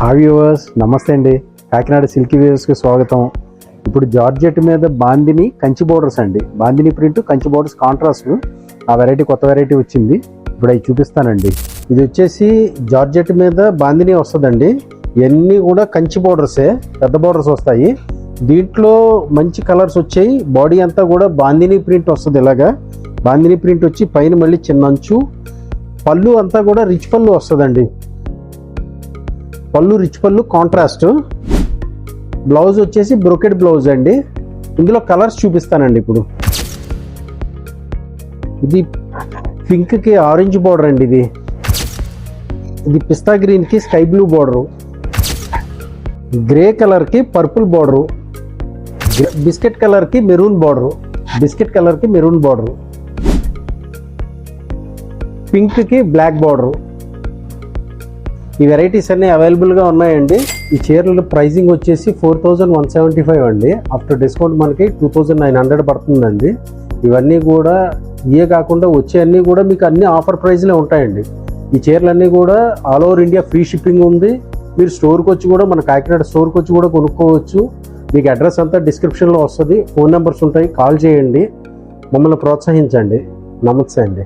Hi viewers, నమస్తే అండి. Kakinada silky వ్యూవర్స్కి స్వాగతం. ఇప్పుడు జార్జెట్ మీద బాందిని కంచి బోర్డర్స్ అండి. Bandhani print Kanchi borders contrast ఆ వెరైటీ కొత్త వెరైటీ వచ్చింది. ఇప్పుడు అవి చూపిస్తానండి. ఇది వచ్చేసి జార్జెట్ మీద బాందిని వస్తుందండి. ఇవన్నీ కూడా కంచి బోర్డర్సే, పెద్ద బోర్డర్స్ వస్తాయి. దీంట్లో మంచి కలర్స్ వచ్చాయి. బాడీ అంతా కూడా బాందిని ప్రింట్ వస్తుంది. ఇలాగా బాందిని ప్రింట్ వచ్చి పైన మళ్ళీ చిన్న అంచు. పళ్ళు అంతా కూడా రిచ్ పళ్ళు వస్తుందండి. పళ్ళు రిచ్ పళ్ళు కాంట్రాస్ట్. బ్లౌజ్ వచ్చేసి బ్రోకెడ్ బ్లౌజ్ అండి. ఇందులో కలర్స్ చూపిస్తానండి. ఇప్పుడు ఇది పింక్కి ఆరెంజ్ బార్డర్ అండి. ఇది పిస్తా గ్రీన్కి స్కై బ్లూ బార్డరు, గ్రే కలర్కి పర్పుల్ బార్డరు, బిస్కెట్ కలర్కి మెరూన్ బార్డరు, బిస్కెట్ కలర్కి మెరూన్ బార్డరు, పింక్కి బ్లాక్ బార్డరు. ఈ వెరైటీస్ అన్నీ అవైలబుల్గా ఉన్నాయండి. ఈ చీరల ప్రైజింగ్ వచ్చేసి 4175 అండి. ఆఫ్టర్ డిస్కౌంట్ మనకి 2900 పడుతుందండి. ఇవన్నీ కూడా ఇవే కాకుండా వచ్చే అన్నీ కూడా మీకు అన్ని ఆఫర్ ప్రైస్లే ఉంటాయండి. ఈ చీరలన్నీ కూడా all over India free shipping ఉంది. మీరు స్టోర్కి వచ్చి కూడా, మన కాకినాడ స్టోర్కి వచ్చి కూడా కొనుక్కోవచ్చు. మీకు అడ్రస్ అంతా డిస్క్రిప్షన్లో వస్తుంది. ఫోన్ నెంబర్స్ ఉంటాయి, కాల్ చేయండి. మమ్మల్ని ప్రోత్సహించండి. నమస్తే అండి.